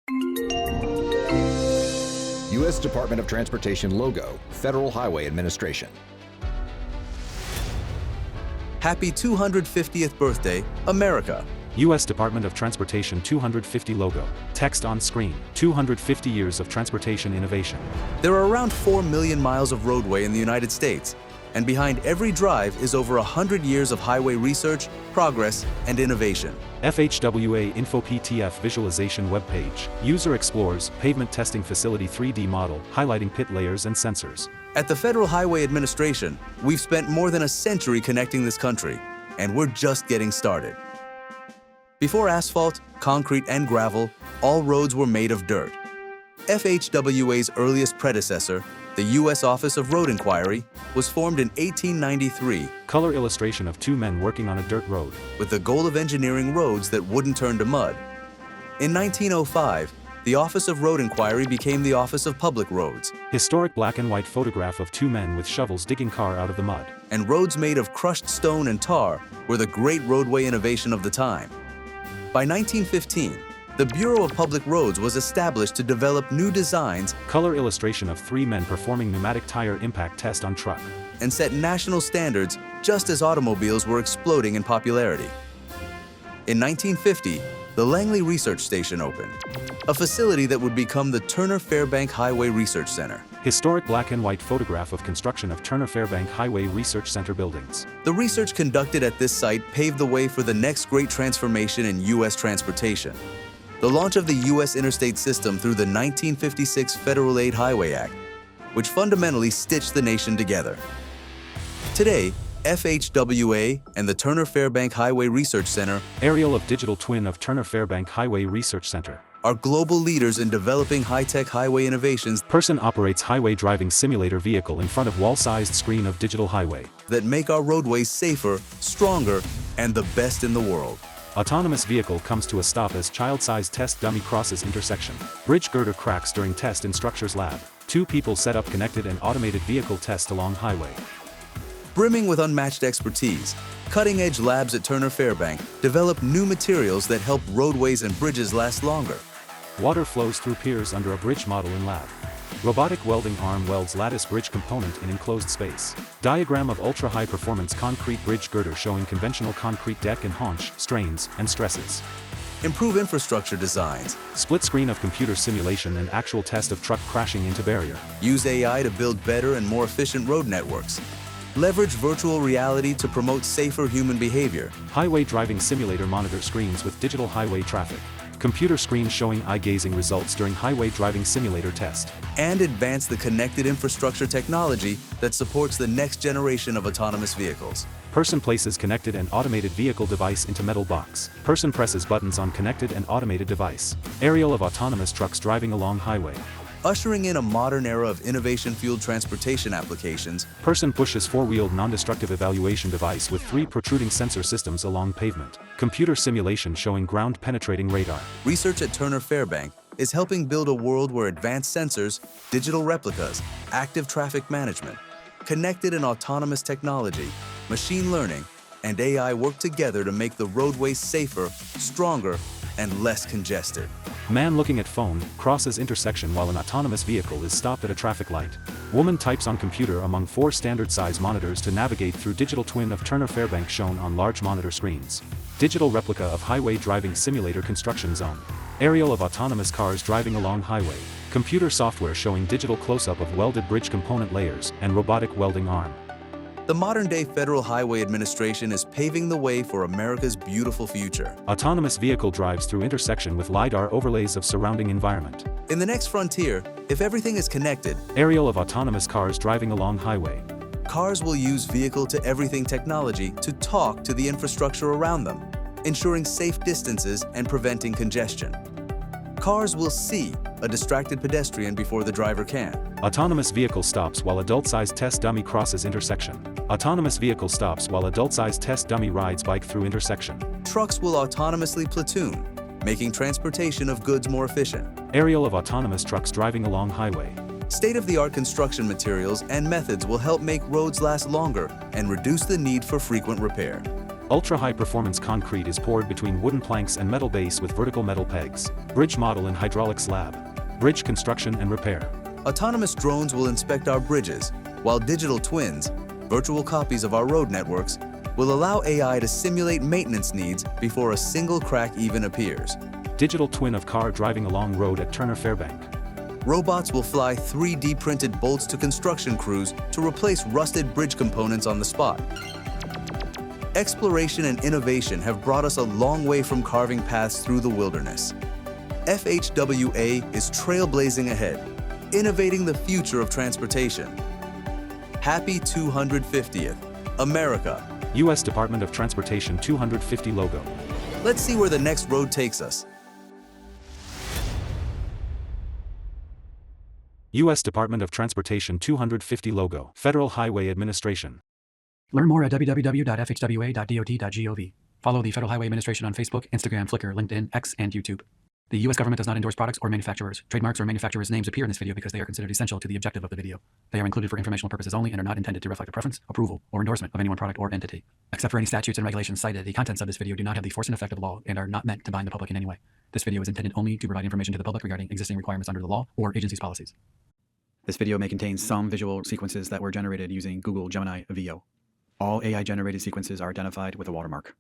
U.S. Department of Transportation logo, Federal Highway Administration. Happy 250th birthday, America. U.S. Department of Transportation 250 logo. Text on screen. 250 years of transportation innovation. There are around 4 million miles of roadway in the United States, and behind every drive is over 100 years of highway research, progress, and innovation. FHWA Info PTF Visualization Web Page. User explores Pavement Testing Facility 3D model, highlighting pit layers and sensors. At the Federal Highway Administration, we've spent more than a century connecting this country, and we're just getting started. Before asphalt, concrete, and gravel, all roads were made of dirt. FHWA's earliest predecessor, the U.S. Office of Road Inquiry, was formed in 1893. Color illustration of two men working on a dirt road. With the goal of engineering roads that wouldn't turn to mud. In 1905, the Office of Road Inquiry became the Office of Public Roads. Historic black and white photograph of two men with shovels digging car out of the mud. And roads made of crushed stone and tar were the great roadway innovation of the time. By 1915, the Bureau of Public Roads was established to develop new designs. Color illustration of three men performing pneumatic tire impact test on truck. And set national standards just as automobiles were exploding in popularity. In 1950, the Langley Research Station opened, a facility that would become the Turner-Fairbank Highway Research Center. Historic black and white photograph of construction of Turner-Fairbank Highway Research Center buildings. The research conducted at this site paved the way for the next great transformation in U.S. transportation. The launch of the U.S. interstate system through the 1956 Federal Aid Highway Act, which fundamentally stitched the nation together. Today, FHWA and the Turner-Fairbank Highway Research Center, aerial of digital twin of Turner-Fairbank Highway Research Center, are global leaders in developing high-tech highway innovations. Person operates highway driving simulator vehicle in front of wall-sized screen of digital highway. That make our roadways safer, stronger, and the best in the world. Autonomous vehicle comes to a stop as child-sized test dummy crosses intersection. Bridge girder cracks during test in structures lab. Two people set up connected and automated vehicle test along highway. Brimming with unmatched expertise, cutting-edge labs at Turner-Fairbank develop new materials that help roadways and bridges last longer. Water flows through piers under a bridge model in lab. Robotic welding arm welds lattice bridge component in enclosed space. Diagram of ultra-high performance concrete bridge girder showing conventional concrete deck and haunch, strains, and stresses. Improve infrastructure designs. Split screen of computer simulation and actual test of truck crashing into barrier. Use AI to build better and more efficient road networks. Leverage virtual reality to promote safer human behavior. Highway driving simulator monitor screens with digital highway traffic. Computer screen showing eye-gazing results during highway driving simulator test. And advance the connected infrastructure technology that supports the next generation of autonomous vehicles. Person places connected and automated vehicle device into metal box. Person presses buttons on connected and automated device. Aerial of autonomous trucks driving along highway. Ushering in a modern era of innovation-fueled transportation applications. Person pushes four-wheeled non-destructive evaluation device with 3 protruding sensor systems along pavement. Computer simulation showing ground-penetrating radar. Research at Turner-Fairbank is helping build a world where advanced sensors, digital replicas, active traffic management, connected and autonomous technology, machine learning, and AI work together to make the roadways safer, stronger, and less congested. Man looking at phone, crosses intersection while an autonomous vehicle is stopped at a traffic light. Woman types on computer among 4 standard size monitors to navigate through digital twin of Turner-Fairbank shown on large monitor screens. Digital replica of highway driving simulator construction zone. Aerial of autonomous cars driving along highway. Computer software showing digital close-up of welded bridge component layers and robotic welding arm. The modern-day Federal Highway Administration is paving the way for America's beautiful future. Autonomous vehicle drives through intersection with LiDAR overlays of surrounding environment. In the next frontier, if everything is connected, aerial of autonomous cars driving along highway. Cars will use vehicle-to-everything technology to talk to the infrastructure around them, ensuring safe distances and preventing congestion. Cars will see a distracted pedestrian before the driver can. Autonomous vehicle stops while adult-sized test dummy crosses intersection. Autonomous vehicle stops while adult-sized test dummy rides bike through intersection. Trucks will autonomously platoon, making transportation of goods more efficient. Aerial of autonomous trucks driving along highway. State-of-the-art construction materials and methods will help make roads last longer and reduce the need for frequent repair. Ultra-high performance concrete is poured between wooden planks and metal base with vertical metal pegs. Bridge model and hydraulic slab. Bridge construction and repair. Autonomous drones will inspect our bridges, while digital twins, virtual copies of our road networks, will allow AI to simulate maintenance needs before a single crack even appears. Digital twin of car driving along road at Turner-Fairbank. Robots will fly 3D printed bolts to construction crews to replace rusted bridge components on the spot. Exploration and innovation have brought us a long way from carving paths through the wilderness. FHWA is trailblazing ahead, innovating the future of transportation. Happy 250th, America. U.S. Department of Transportation 250 logo. Let's see where the next road takes us. U.S. Department of Transportation 250 logo. Federal Highway Administration. Learn more at www.fhwa.dot.gov. Follow the Federal Highway Administration on Facebook, Instagram, Flickr, LinkedIn, X, and YouTube. The U.S. government does not endorse products or manufacturers. Trademarks or manufacturers' names appear in this video because they are considered essential to the objective of the video. They are included for informational purposes only and are not intended to reflect the preference, approval, or endorsement of any one product or entity. Except for any statutes and regulations cited, the contents of this video do not have the force and effect of law and are not meant to bind the public in any way. This video is intended only to provide information to the public regarding existing requirements under the law or agency's policies. This video may contain some visual sequences that were generated using Google Gemini VO. All AI-generated sequences are identified with a watermark.